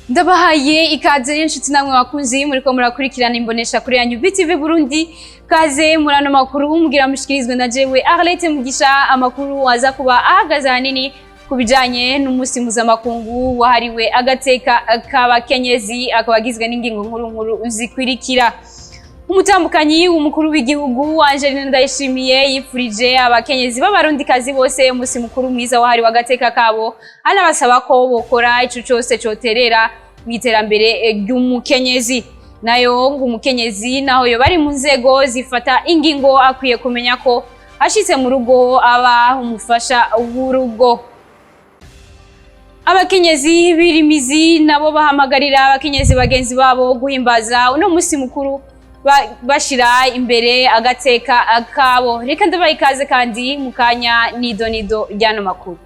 Ndabahaye ikaze inshuti namwe bakunzi muriko murakurikirana imbonesha kuri yanyu BTV Burundi. Kaze murano makuru mugira mushikirizwe na jewe Arlette Mugisha. Amakuru aza kuba ahagaze hanini kubijanye n'umusi mpuzamakungu wahariwe agateka k'abakenyezi, akabagizwe n'ingingo nkuru zikwirikira. Umutambukanyi w'umukuru w'igihugu Angeline Ndayishimiye yifurije abakenyezi b'abarundikazi bose umusi mukuru mwiza wahariwe agateka kabo, anabasaba ko bokora ico cose coterera mw'iterambere ry'umukenyezi. Nayo ngo umukenyezi naho yo bari mu nzego zifata ingingo akwiye kumenya ko ashitse mu rugo aba umufasha w'urugo. Abakenyezi birimizi nabo bahamagarira abakenyezi bagenzi babo guhimbaza uno musi mukuru bashira imbere agateka kabo. Reka ndabaha ikaze kandi mukanya nido ryano makuru.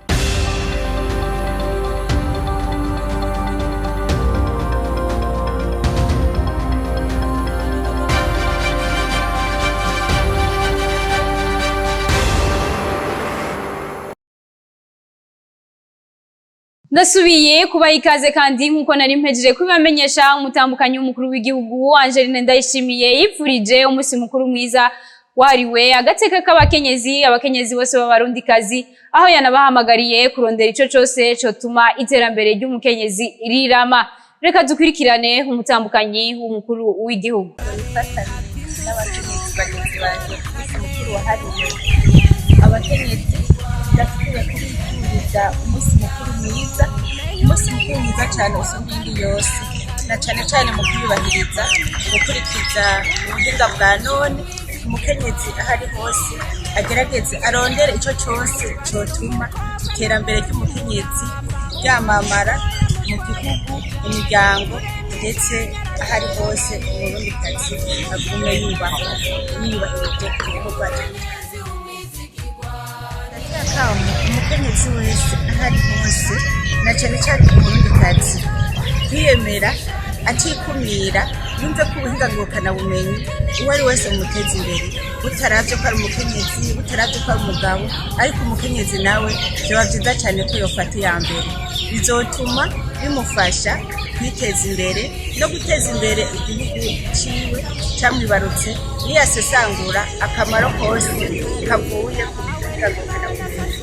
Ndasubiye kubaha ikaze kandi nkuko nari mpejeje kubibamenyesha, umutambukanyi w'umukuru w'igihugu Angeline Ndayishimiye yifurije umusi mukuru mwiza wahariwe agateka k'abakenyezi, abakenyezi bose b'abarundikazi, aho yanabahamagariye kurondera ico cose cotuma iterambere ry'umukenyezi rirama. Reka dukurikirane umutambukanyi w'umukuru w'igihugu. Abakenyezi ndakwiye kubifuriza umusi mukuru mwiza, umusi mukuru mwiza cyane usumba indi yose, na cyane mu kwiyubahiriza gukurikiza ubuhinga bwa none. Umukenyezi ahari hose agerageze arondere ico cose cotuma iterambere ry'umukenyezi ryamamara mu gihugu, imiryango, ndetse ahari hose umurundikazi agume yubahirije ibikorwa umukenyezi wese ahari hose, na cyane umurundikazi kwiyemera atikumira, yumve ko ubuhinga ngurukanabumenyi uwo ari wese muteza imbere, butaravye ko ari umukenyezi, butaravye ko ari umugabo, ariko umukenyezi nawe vyoba vyiza cyane ko yofata iya mbere. Bizotuma bimufasha kwiteza imbere no guteza imbere igihugu ciwe camwibarutse, niyasesangura akamaro kose kavuye ku buhinga ngurukanabumenyi.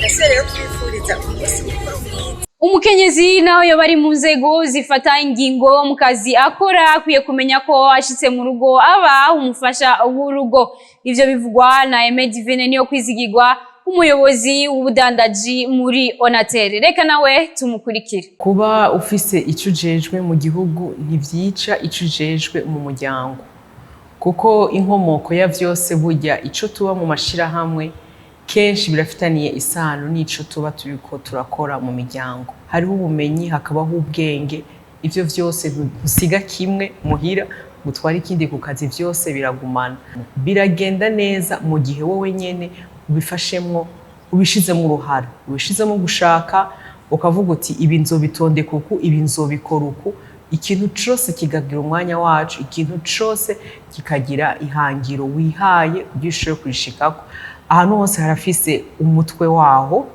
Ese rero twifuriza umusi mukuru mwiza. Umukenyezi naho yo bari mu nzego zifata ingingo mu kazi akora, akwiye kumenya ko ashitse mu rugo aba umufasha w'urugo. Ivyo bivugwa na Aime Divine niyo kwizigirwa, umuyobozi w'ubudandaji muri Onatel. Reka nawe tumukurikire. Kuba ufise ico ujejwe mu gihugu ntivyica ico ujejwe mu muryango, kuko inkomoko ya vyose burya ico tuba mu mashirahamwe kenshi birafitaniye isano n'ico tuba turiko turakora mu miryango. Hariho ubumenyi, hakabaho ubwenge, ivyo vyose usiga kimwe muhira gutwara ikindi ku kazi, vyose biragumana. Biragenda neza mu gihe wowe nyene ubifashemwo, ubishizemo uruhara, ubishizemo gushaka, ukavuga uti ibi nzobitondeka uku, ibi nzobikora uku. Ikintu cose kigagira umwanya wacu, ikintu cose kikagira ihangiro wihaye kugira ushobore kurishikako. Ahantu hose harafise umutwe waho.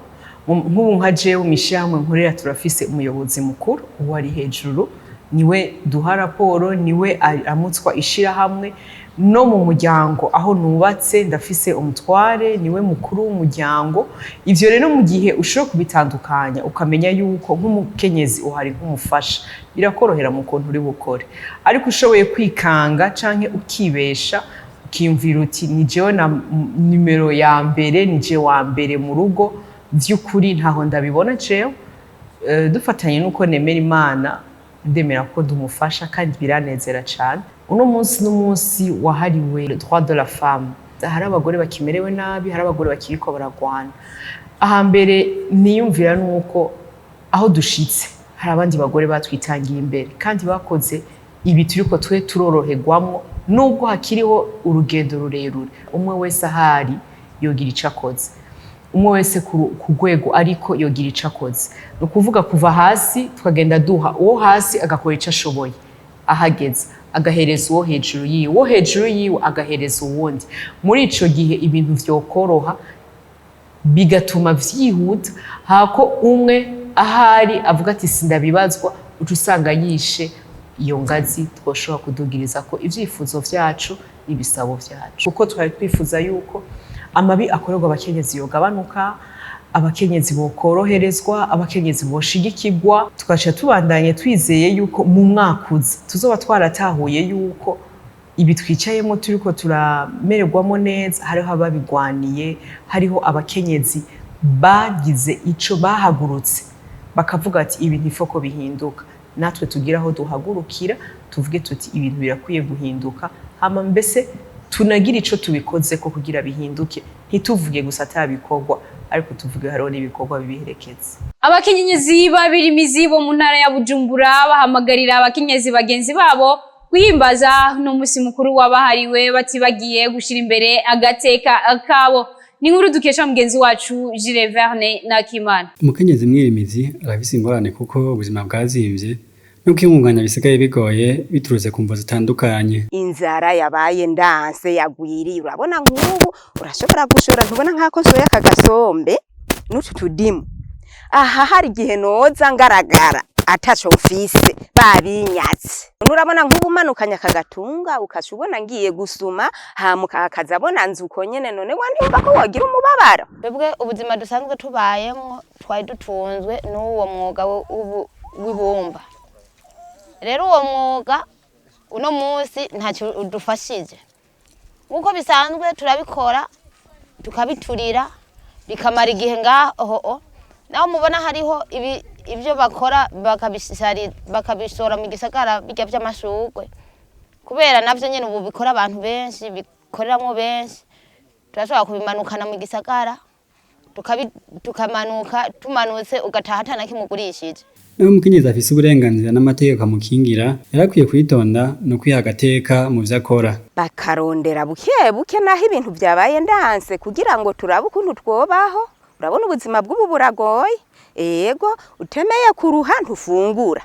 Nk'ubu nka jewe mishamwe nkorera turafise umuyobozi mukuru, uwo ari hejuru niwe duha raporo, niwe amutswa ishirahamwe. No mu muryango aho nubatse ndafise umutware, niwe mukuru w'umuryango. Ivyo rero mu gihe ushobora kubitandukanya ukamenya yuko nk'umukenyezi uhari nk'umufasha, birakorohera mu kuntu uri bukore. Ariko ushoboye kwikanga canke ukibesha ukiyumvira uti ni jewe na nimero ya mbere, ni jewe wa mbere mu rugo, vy'ukuri ntaho ndabibona jewe. Dufatanye nuko nemera Imana, ndemera ko ndumufasha kandi biranezera cane. Uno munsi n'umunsi wahariwe le droit de la femme. Hari abagore bakimerewe nabi, hari abagore bakiriko baragwana. Ahambere niyumvira nuko aho dushitse hari abandi bagore batwitangiye imbere kandi bakoze ibi turiko twe turoroherwamwo, nubwo hakiriho urugendo rurerure. Umwe wese ahari yogira ico akoze, umwe wese ku rwego ariko yogira ico akoze. Ni ukuvuga kuva hasi tukagenda duha uwo hasi agakora ico ashoboye, ahageze agahereza uwo hejuru yiwe, uwo hejuru yiwe agahereza uwundi. Muri ico gihe ibintu vyokoroha, bigatuma vyihuta, hako umwe ahari avuga ati sindabibazwa, uca usanga yishe iyo ngazi twoshobora kudugiriza ko ivyifuzo vyacu n'ibisabo vyacu, kuko twari twifuza yuko amabi akorerwa abakenyezi yogabanuka, abakenyezi bokoroherezwa, abakenyezi boshigikirwa, tugaca tubandanye twizeye yuko mu mwaka uza tuzoba twaratahuye yuko ibi twicayemo turiko turamererwamo neza, hariho ababigwaniye, hariho abakenyezi bagize ico bahagurutse bakavuga ati ibintu ifoko bihinduka, natwe tugira aho duhagurukira tuvuge tuti ibintu birakwiye guhinduka, hama mbese tunagira ico tubikoze ko kugira bihinduke, ntituvuge gusa atabikorwa ariko tuvuge hariho n'ibikorwa bibiherekeza. Abakenyezi babirimizi bo mu ntara ya Bujumbura bahamagarira abakenyezi bagenzi babo guhimbaza n'umunsi mukuru wabahariwe batibagiye gushira imbere agateka kabo. Ni nkuru dukesha mugenzi wacu Jules Verne na Kimana. Umukenyezi mwirimizi arafise ingorane kuko ubuzima bwazimvye no kwiyungunganya bisigaye bigoye biturutse ku mvo zitandukanye. Inzara yabaye ndanse yagwiriye, urabona nk'ubu urashobora gushora ntubona nkako soya kagasombe n'utu tudimu. Aha hari igihe noza ngaragara ataco ufise babinyatse. Urabona nk'ubu manukanya kagatunga ukashubona ngiye gusuma hamuka akazabona nzuko nyene, none wandimba ko wagira umubabaro. Bebwe ubuzima dusanzwe tubayemwo twari dutunzwe n'uwo mwuga w'ibumba. Rero uwo mwuga uno munsi ntacyo udufashije. Nkuko bisanzwe turabikora tukabiturira bikamara igihe ngaho, naho mubona hariho ibyo bakora bakabishora mu gisagara bijya by'amashugwe, kubera navyo nyene ubu bikora abantu benshi, bikoreramwo benshi, turashobora kubimanukana mu gisagara tukamanuka, tumanutse ugataha atana kimugurishije. Naho umukenyezi afise uburenganzira n'amategeko amukingira, yarakwiye kwitonda no kwiha agateka mu vyo akora. Bakarondera buke buke naho ibintu byabaye ndanse kugira ngo turabe ukuntu twobaho. Urabona ubuzima bw'ubu buragoye. Ego utemeye kuruha ntufungura.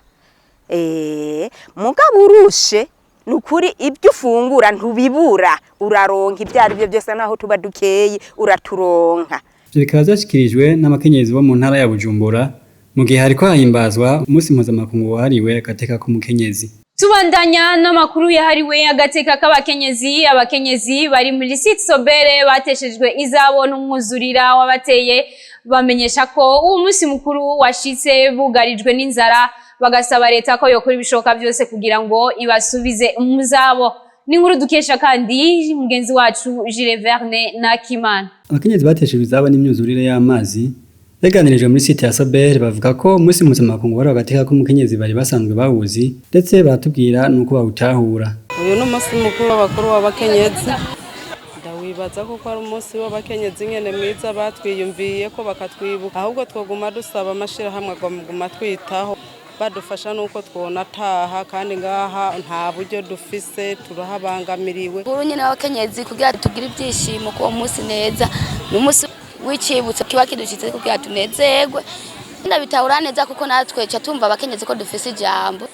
Mugabo urushe nukuri ibyo ufungura ntubibura, uraronka ibyari byo byose naho tuba dukeye uraturonka. Bikaba byashikirijwe n'abakenyezi bo mu ntara ya Bujumbura mu gihe hariko hahimbazwa umunsi mpuzamakungu wahariwe agateka k'umukenyezi. Tubandanya n'amakuru yahariwe agateka k'abakenyezi. Abakenyezi bari muri site Sobere bateshejwe izabo n'umwuzurira wabateye bamenyesha ko uwo munsi mukuru washitse bugarijwe n'inzara, bagasaba leta ko yokora ibishoboka byose kugira ngo ibasubize mu zabo. Ni nkuru dukesha kandi mugenzi wacu Jules Verne na Kimana. Abakenyezi bateshejwe izabo n'imyuzurire y'amazi beganirijwe muri site ya Sobere bavuga ko umunsi mpuzamakungu wari agateka k'umukenyezi bari basanzwe bawuzi, ndetse baratubwira nuko bawutahura. Uyu ni umunsi mukuru w'abakuru w'abakenyezi. Ndawibaza ko ari umunsi w'abakenyezi nyene mwiza batwiyumviye ko bakatwibuka, ahubwo twoguma dusaba amashirahamwe aguma twitaho badufasha nuko twonataha, kandi ngaha nta buryo dufise turahabangamiriwe. Buru nyene w'abakenyezi kugira tugire ibyishimo ko umunsi neza n'umunsi w'icibutso kiba kidushitse kugira tunezerwe. Ndabitahura neza kuko natwe ca tumva abakenyezi ko dufise ijambo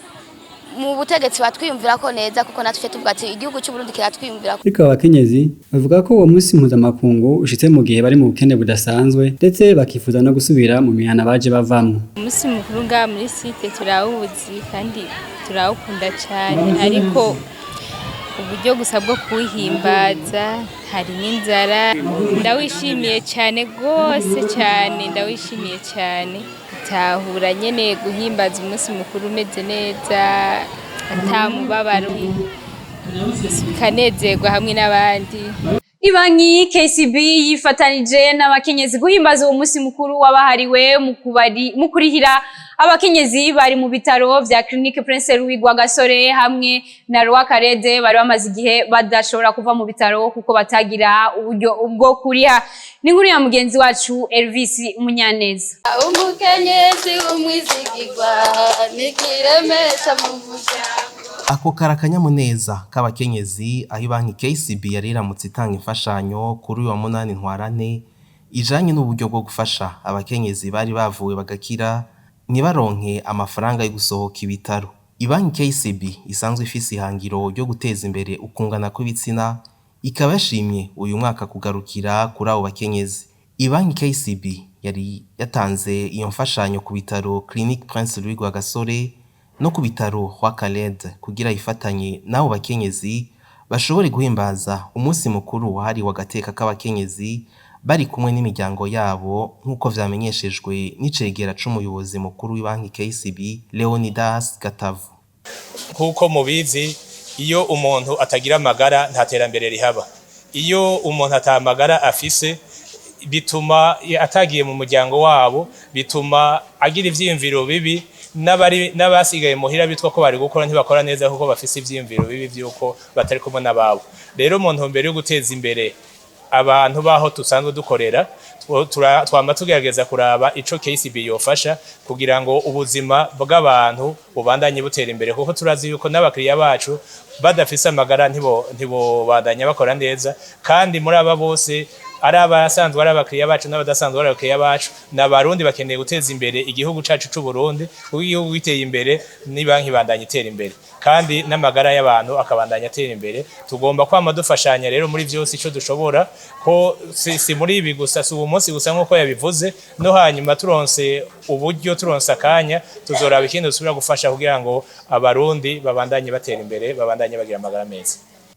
mu butegetsi batwiyumvira ko neza, kuko natwe tuvuga ati igihugu cy'u Burundi kiratwiyumvira. Ariko abakenyezi bavuga ko uwo munsi mpuzamakungu ushitse mu gihe bari mu bukene budasanzwe, ndetse bakifuza no gusubira mu mihana baje bavamwo. Umunsi mukuru ngaha muri site turawuzi kandi turawukunda cyane, ariko uburyo gusa bwo kuwihimbaza hari n'inzara. Ndawishimiye cyane rwose cyane, ndawishimiye cyane. Tahura nyene guhimbaza umunsi mukuru umeze neza atamubabaro, kanezerwa hamwe n'abandi. Ibanki KCB yifatanije n'abakenyezi guhimbaza uwo munsi mukuru wabahariwe mu kurihira abakenyezi bari mu bitaro vya Clinique Prince Louis Rwagasore hamwe na Rwakarede bari bamaze igihe badashobora kuva mu bitaro kuko batagira uburyo bwo kuriha. Ni nkuru ya mugenzi wacu Elvis Munyaneza. Umukenyezi umwizigirwa nikiremesha muvuga. Ako karakanyamuneza k'abakenyezi aho banki KCB yari iramutse itanga imfashanyo kuri uyu wa 8 ntwarante ijanye n'uburyo bwo gufasha abakenyezi bari bavuwe bagakira nibaronke amafaranga yo gusohoka ibitaro. Ibanki KCB isanzwe ifise ihangiro ryo guteza imbere ukungana kw'ibitsina, ikaba yashimye uyu mwaka kugarukira kuri abo bakenyezi. Ibanki KCB yari yatanze iyo mfashanyo ku bitaro Clinique Prince Louis Rwagasore no ku bitaro kwa Khaled kugira ifatanye nabo bakenyezi bashobore guhimbaza umunsi mukuru wahariwe agateka k'abakenyezi bari kumwe n'imiryango yabo nk'uko vyamenyeshejwe n'icegera c'umuyobozi mukuru w'ibanki KCB Leonidas Gatavu. Kuko mubizi iyo umuntu atagira amagara nta terambere rihaba. Iyo umuntu atamagara afise bituma atagiye mu muryango wabo, bituma agira ivyiyumviro bibi, n'abasigaye muhira bitwa ko bari gukora ntibakora neza kuko bafise ivyiyumviro bibi vyuko batari kumwe n'ababo. Rero mu ntumbero yo guteza imbere abantu baho tusanzwe dukorera, twama tugerageza kuraba ico KCB yofasha kugira ngo ubuzima bw'abantu bubandanye butera imbere, kuko turazi yuko n'abakiriya bacu badafise amagara ntibo badanya bakora neza, kandi muri aba bose ari abasanzwe ari abakiriya bacu n'abadasanzwe ari abakiriya bacu n'abarundi bakeneye guteza imbere igihugu cacu c'u Burundi, kuko igihugu giteye imbere ni banki bandanye itera imbere kandi n'amagara y'abantu akabandanya atera imbere. Tugomba kwama dufashanya rero muri vyose ico dushobora, ko si muri ibi gusa, si uwo munsi gusa nk'uko yabivuze, no hanyuma turonse uburyo turonse akanya tuzoraba ikindi dusubira gufasha kugira ngo abarundi babandanye batera imbere, babandanye bagira amagara meza.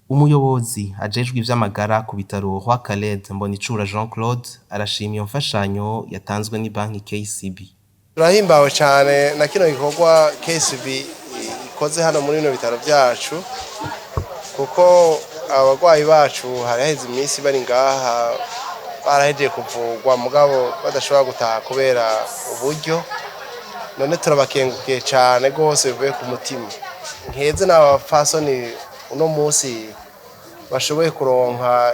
Umuyobozi ajejwe ivy'amagara ku bitaro kwa Khaled Mbonicura Jean Claude arashima iyo mfashanyo yatanzwe ni banki KCB. Turahimbawe cyane na kino gikorwa KCB ikoze hano muri bino bitaro byacu, kuko abarwayi bacu haraheze iminsi bari ngaha barahejeje kuvugwa mugabo badashobora gutaha kubera uburyo, none turabakengukiye cyane rwose bivuye ku mutima. Nkeze n'abafasoni uno munsi bashoboye kuronka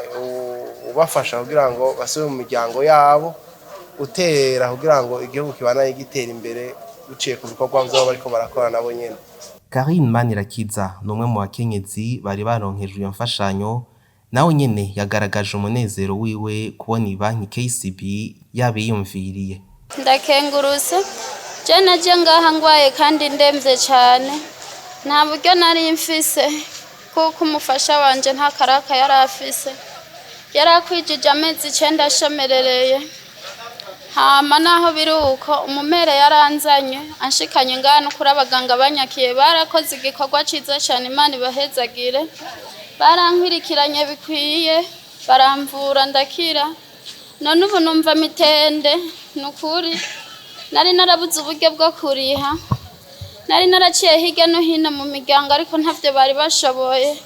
ubafasha kugira ngo basubire mu miryango yabo, utera kugira ngo igihugu kibanaye gitera imbere uciye ku bikorwa byabo bariko barakora nabo nyene. Karine Manirakiza numwe mu bakenyezi bari baronkejwe iyo mfashanyo, nawe nyene yagaragaje umunezero wiwe kubona ibanki KCB yabiyumviriye. Ndakenguruse je naje ngaha ngwaye kandi ndemvye cyane, nta buryo nari mfise kuko umufasha wanje nta karaka yari afise, yarakwijije amezi 9 ashemerereye. Hama naho biruko umumere yaranzanye anshikanye ngano kuri abaganga banyakiye, barakoze igikorwa ciza cyane, Imana ibahezagire. Barankwirikiranye bikwiye, baramvura ndakira, none ubu numva mitende. Nukuri nari narabuze uburyo bwo kuriha, nari naraciye hirya no hino mu miryango ariko ntavyo bari bashoboye.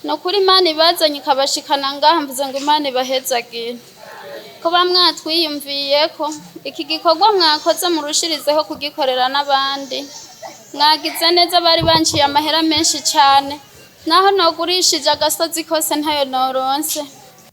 Nukuri Imana ibazanye ikabashikana ngaha, mvuze ngo Imana ibahezagire. Kuba mwatwiyumviye ko iki gikorwa mwakoze murushirizeho kugikorera n'abandi. Mwagize neza, bari banciye amahera menshi cyane, naho nogurishije agasozi kose ntayo noronse.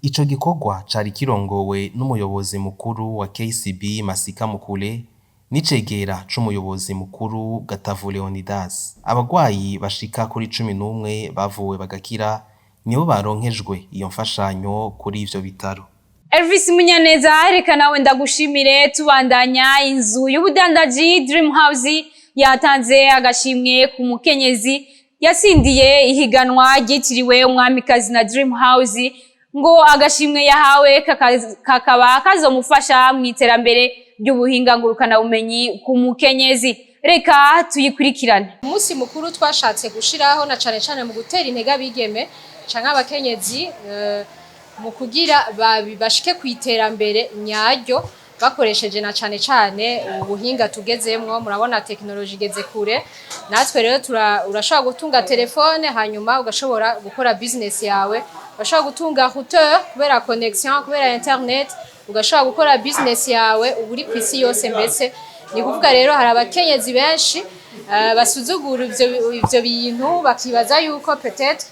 Ico gikorwa cari kirongowe n'umuyobozi mukuru wa KCB Masika Mukule n'icegera c'umuyobozi mukuru Gatavu Leonidas. Abagwayi bashika kuri 11 bavuwe bagakira nibo baronkejwe iyo mfashanyo kuri ivyo bitaro. Elvis Munyaneza, reka nawe ndagushimire. Tubandanya, inzu y'ubudandaji Dream House yatanze agashimwe ku mukenyezi yasindiye ihiganwa ryitiriwe umwamikazi na Dream House, ngo agashimwe yahawe kakaba kazomufasha mu iterambere ry'ubuhinga ngurukana bumenyi ku mukenyezi. Reka tuyikurikirane. Umunsi mukuru twashatse gushiraho na cane mu gutera intege abigeme canke abakenyezi mu kugira bashike ku iterambere nyaryo, bakoresheje na cane ubuhinga tugezemwo. Murabona technology igeze kure, natwe rero urashobora gutunga telefone hanyuma ugashobora gukora business yawe, urashobora gutunga routeur kubera connection, kubera internet, ugashobora gukora business yawe uburi kwisi yose. Mbese ni kuvuga rero hari abakenyezi benshi basuzugura ivyo bintu, bakibaza yuko peut-être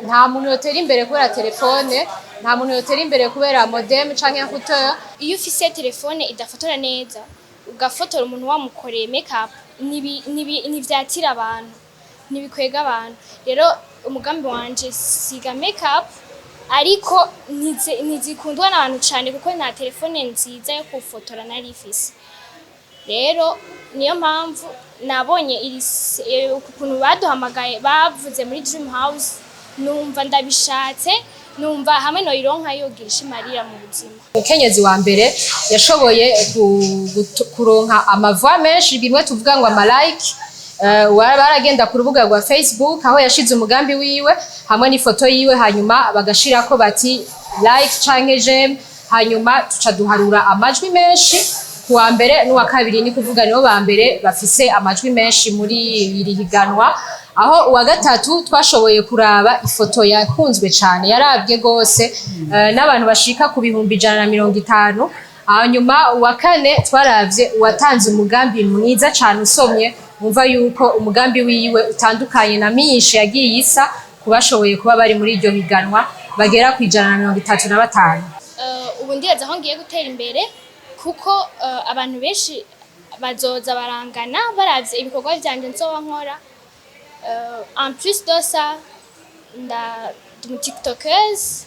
nta muntu yotera imbere kubera telefone, nta muntu yotera imbere kubera modem canke routeur. Iyo ufise telefone idafotora neza, ugafotora umuntu wamukoreye makeup, nivyatira abantu, nibikwega abantu. Rero umugambi wanje siga makeup, ariko ntizikundwa n'abantu cyane kuko nta telefone nziza yo kufotora nari ifise. Rero niyo mpamvu nabonye ukuntu baduhamagaye bavuze muri Dream House, numva ndabishatse, numva hamwe no ironka yogisha Maria mu buzima. Umukenyezi wa mbere yashoboye kuronka amava menshi, bimwe tuvuga ngo ama like, baragenda ku rubuga rwa Facebook aho yashize umugambi wiwe hamwe n'ifoto yiwe, hanyuma bagashirako bati like canke j'aime, hanyuma tuca duharura amajwi menshi kuwa mbere n'uwa kabiri, ni kuvuga nibo ba mbere bafise amajwi menshi muri iri higanwa, aho uwa gatatu twashoboye kuraba ifoto yakunzwe cyane yarabye gose n'abantu bashika ku 150. Hanyuma uwa kane twaravye uwatanze umugambi mwiza cyane usomye, umva yuko umugambi wiwe utandukanye na myinshi yagiye isa kubashoboye kuba bari muri iryo higanwa bagera ku 135. Ubu ndibaza aho ngiye gutera imbere kuko abantu benshi bazoza barangana baravye ibikorwa vyanje nzoba nkora. En plus de ça, ndi tiktokeuse,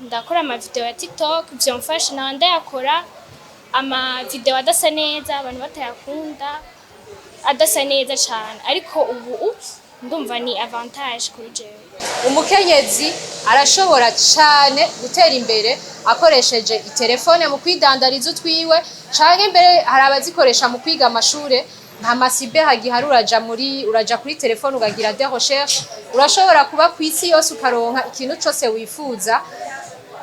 ndakora ama video ya TikTok, vyomfasha nawe ndayakora ama video adasa neza, abantu batayakunda adasa neza cyane, ariko ubu ndumva ni avantage kuri jewe. Umukenyezi arashobora cyane gutera imbere akoresheje itelefone mu kwidandariza utwiwe, canke mbere hari abazikoresha mu kwiga amashure. Nta masibe hagihari, uraja kuri telefone ugagira des recherches, urashobora kuba ku isi yose ukaronka ikintu cyose wifuza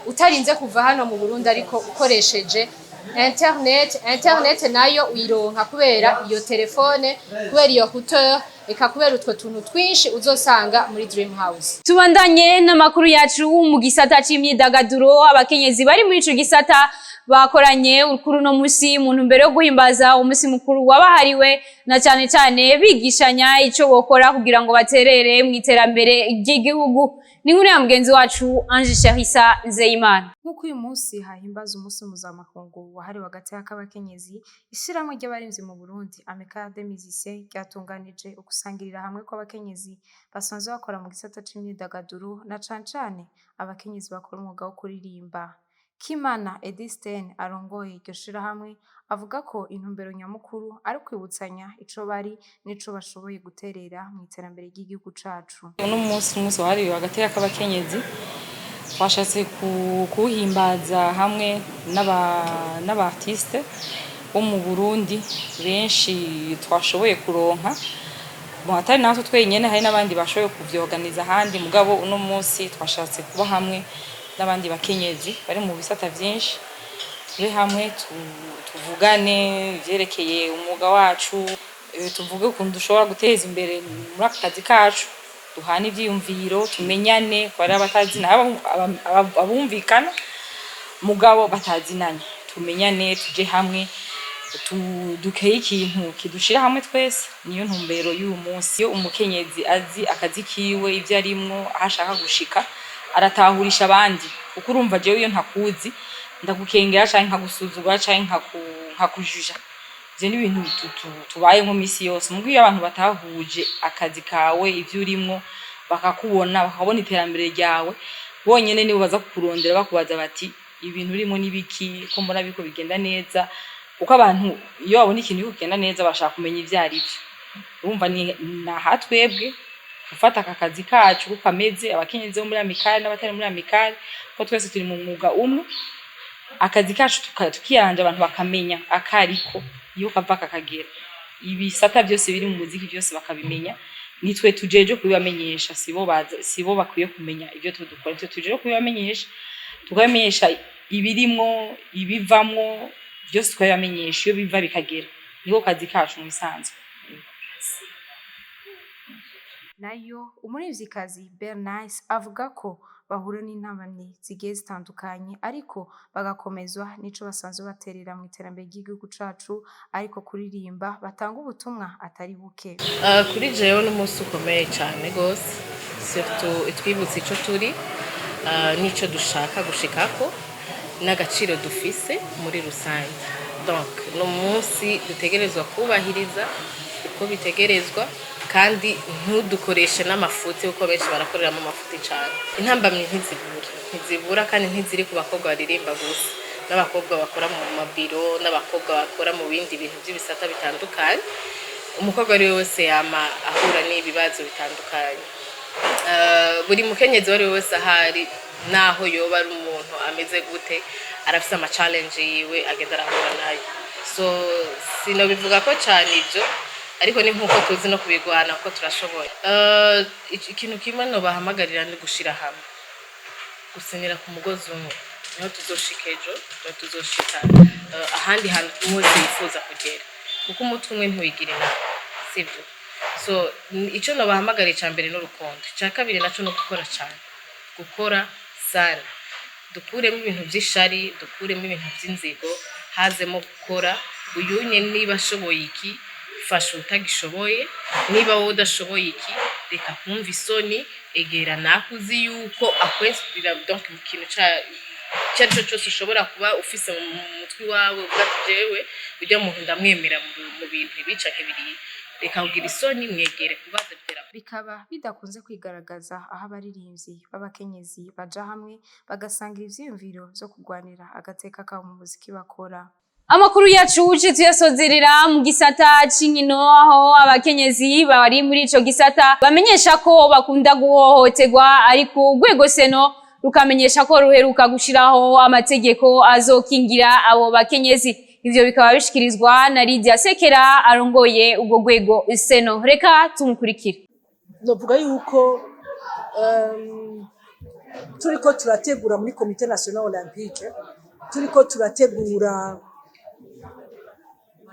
utarinze kuva hano mu Burundi, ariko ukoresheje internet nayo uyironka kubera iyo telefone, kubera iyo hauteur, eka kubera utwo tuntu twinshi uzosanga muri Dream House. Tubandanye n'amakuru yacu mu gisata c'imyidagaduro. Abakenyezi bari muri ico gisata bakoranye urukuru no musi mu ntumbero yo guhimbaza umusi mukuru wabahariwe, na cyane cyane bigishanya ico bokora kugira ngo baterere mu iterambere ry'igihugu. Ni nkuru ya mugenzi wacu Ange Sharissa Nzeyimana. Nk'uko uyu munsi hahimbaza umunsi mpuzamakungu wahariwe hagati y'abakenyezi, ishyirahamwe ry'abarinzi mu Burundi Amakuru Kuri Betv ryatunganije ukusangirira hamwe kw'abakenyezi basanzwe bakora mu gisata c'imyidagaduro, na cane cane abakenyezi bakora umwuga wo kuririmba. Kimana Edisten arongoye iryo shirahamwe avuga ko intumbero nyamukuru ari kwibutsanya ico bari nico bashoboye guterera mu iterambere ry'igihugu cacu. Uno munsi wahariwe hagati y'abakenyezi twashatse kuhimbaza hamwe n'abartiste bo mu Burundi benshi twashoboye kuronka. Atari natwe twenyene, hari n'abandi bashoboye kuvyorganiza ahandi, mugabo uno munsi twashatse kuba hamwe n'abandi bakenyezi bari mu bisata vyinshi, tube hamwe tuvugane vyerekeye umwuga wacu, tuvuge ukuntu dushobora guteza imbere muri aka kazi kacu, duhana ivyiyumviro, tumenyane, kwari abatazina abumvikana mugabo batazinanye, tumenyane, tuje hamwe, dukeye ikintu kidushira hamwe twese. Niyo ntumbero y'uyu munsi. Iyo umukenyezi azi akazi kiwe ivyo arimwo ashaka gushika, aratahurisha abandi, kuko urumva jewe iyo ntakuzi ndagukengera canke nkagusuzugura canke nkakujuja, je ni ibintu tubaye nko misi yose. Mugabo iyo abantu batahuje akazi kawe ivyo urimwo, bakakubona bakabona iterambere ryawe, bonyene nibo baza kukurondera bakubaza bati ibintu urimo nibiki, ko mbona biko bigenda neza. Kuko abantu iyo babona ikintu biko bigenda neza bashaka kumenya ivyo ari byo. Urumva ni nahatwebwe gufata akazi kacu kuko ameze abakenyezi bo muri amikari n'abatari muri amikari, ko twese turi mu mwuga umwe, akazi kacu tukiyaranje abantu bakamenya akariko iyo kava kakagera. Ibisata byose biri mu muziki byose bakabimenya, nitwe tujeje kubibamenyesha, sibo bakwiye kumenya ivyo tudukora, nitwe tujeje kubibamenyesha, tukamenyesha ibirimwo ibivamwo byose, tukabamenyesha iyo biva bikagera. Niko kazi kacu mu bisanzwe. Nayo umuririmvyikazi Bernice avuga ko bahura n'intambamyi zigiye zitandukanye, ariko bagakomezwa n'ico basanzwe baterera mu iterambere ry'igihugu cacu, ariko kuririmba batanga ubutumwa atari buke. Kuri jewe n'umunsi ukomeye cyane gose, surtout itwibutsa ico turi, n'ico dushaka gushikako, n'agaciro dufise muri rusange. Donc n'umunsi dutegerezwa kubahiriza uko bitegerezwa, kandi ntudukoreshe n'amafuti kuko benshi barakorera mu mafuti cyane. Intambamye ntizibura kandi ntiziri ku bakobwa baririmba gusa, n'abakobwa bakora mu mabiro, n'abakobwa bakora mu bindi bintu by'ibisata bitandukanye. Umukobwa ari wese yama ahura n'ibibazo bitandukanye. Buri mukenyezi wari wese ahari, naho yoba ari umuntu ameze gute, arafise ama challenge yiwe agenda arahura nayo. So sinobivuga ko cyane ibyo, ariko ni nkuko tuzi no kubigwana ko turashoboye. Ikintu kimwe no bahamagarira ni gushira hamwe, gusenera ku mugozi umwe, niho tuzoshika ejo, niho tuzoshika ahandi hantu twose yifuza kugera, kuko umutwe umwe ntiwigira inama, sibyo? So ico no bahamagariye ca mbere n'urukundo, ca kabiri naco no gukora cyane, gukora sana, dukuremo ibintu by'ishari, dukuremo ibintu by'inzigo, hazemo gukora. Uyunye niba ashoboye iki, fasha utagishoboye, niba wowe udashoboye iki, reka kumva isoni, egera nakuzi yuko akwesubira donc mu kintu cyo cyose ushobora kuba ufise mu mutwe wawe ubwajewe ujya mu ndamwemera mu bintu bica nk'ibiri, reka ugira isoni mwegere kubaza bitera. Bikaba bidakunze kwigaragaza aho abaririmbyi b'abakenyezi baja hamwe bagasangira ivyiyumviro vyo kugwanira agateka kabo mu muziki bakora. Amakuru yacu uje tuyasozerera mu gisata c'inkino, aho abakenyezi bari muri ico gisata bamenyesha ko bakunda guhohoterwa, ariko urwego seno rukamenyesha ko ruheruka gushiraho amategeko azokingira abo bakenyezi. Ivyo bikaba bishikirizwa na Lydia Sekera arongoye ubwo rwego seno. Reka tumukurikire. Novuga yuko turiko turategura muri Comité National Olympique, turiko turategura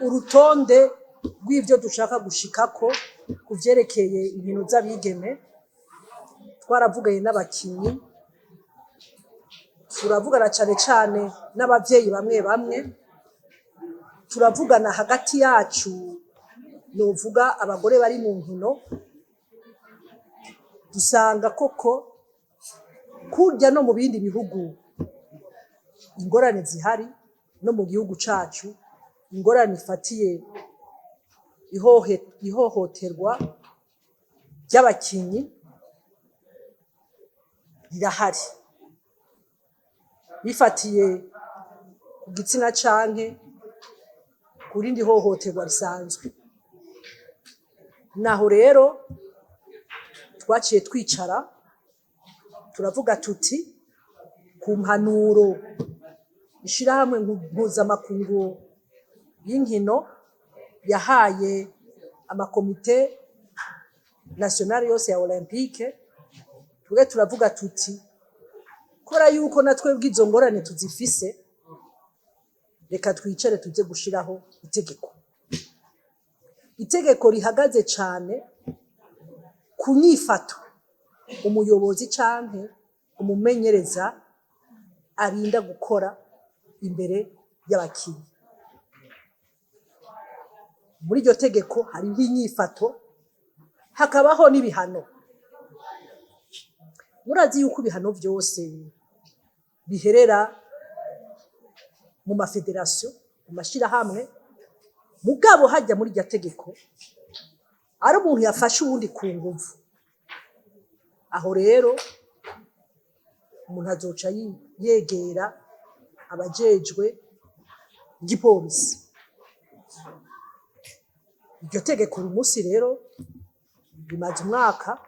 urutonde rw'ivyo dushaka gushikako kuvyerekeye inkino z'abigeme. Twaravuganye n'abakinyi, turavugana cane n'abavyeyi bamwe bamwe, turavugana hagati yacu, novuga abagore bari mu nkino. Dusanga koko kurya no mu bindi bihugu ingorane zihari, no mu gihugu cacu ingorane ifatiye ihohoterwa ry'abakinyi rirahari, bifatiye ku gitsina canke ku rindi hohoterwa risanzwe. Naho rero twaciye twicara turavuga tuti ku mpanuro ishirahamwe mpuzamakungu y'inkino yahaye amakomite nationale yose ya olympique, tuge turavuga tuti kora yuko natwe bw'izo ngorane tuzifise, reka twicare tuze gushiraho itegeko rihagaze cane ku nyifato umuyobozi canke umumenyereza arinda gukora imbere y'abakinyi. Muri iryo tegeko hariho inyifato, hakabaho n'ibihano. Murazi yuko ibihano vyose biherera mu mafederasiyo, mu mashirahamwe, mugabo hajya muri iryo tegeko ari umuntu yafashe uwundi ku nguvu, aho rero umuntu azoca yegera abajejwe igipolisi. Iryo tegeko uyu munsi rero bimaze umwaka,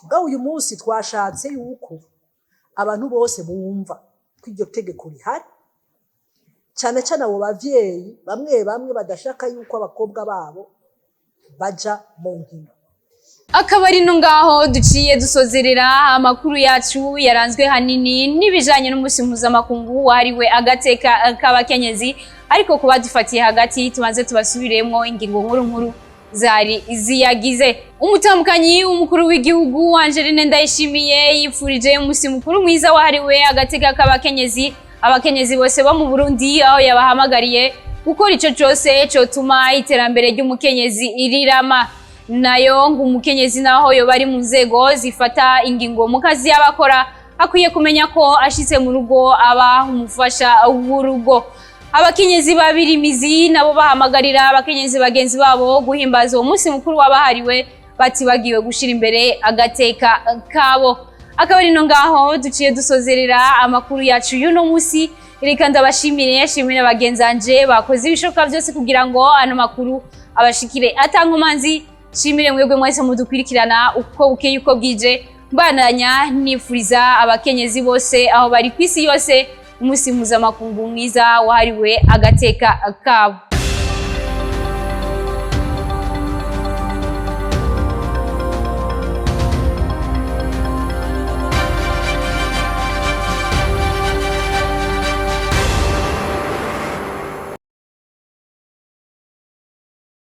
bwa uyu munsi twashatse yuko abantu bose bumva ko iryo tegeko rihari, cyane cyane abo bavyeyi bamwe bamwe badashaka yuko abakobwa babo baja mu nkino. Akaba ari no ngaho duciye dusozerera amakuru yacu yaranzwe hanini n'ibijanye n'umunsi mpuzamakungu wahariwe agateka k'abakenyezi, ariko kuba dufatiye hagati tubanze tubasubiremo ingingo nkuru zari ziyagize. Umutamukanyi w'umukuru w'igihugu Angeline Ndayishimiye yifurije umunsi mukuru mwiza wahariwe agateka k'abakenyezi abakenyezi bose bo mu Burundi, aho yabahamagariye gukora ico cyose cotuma iterambere ry'umukenyezi irirama. Nayo ngo umukenyezi naho yo bari mu nzego zifata ingingo mu kazi y'abakora, akwiye kumenya ko ashitse mu rugo aba umufasha w'urugo. Abakenyezi babirimizi nabo bahamagarira abakenyezi bagenzi babo guhimbaza uwo munsi mukuru wabahariwe, batibagiwe gushira imbere agateka kabo. Akaba ari no ngaho duciye dusozerera amakuru yacu y'uno munsi. Reka ndabashimire, shimire bagenzanje bakoze ibishoboka byose kugira ngo ano makuru abashikire atankomanzi. Shimire mwebwe mwese mudukwirikirana uko bukeye uko bwije, mbananya nifuriza abakenyezi bose aho bari kwisi yose umunsi mpuzamakungu mwiza wahariwe agateka kabo.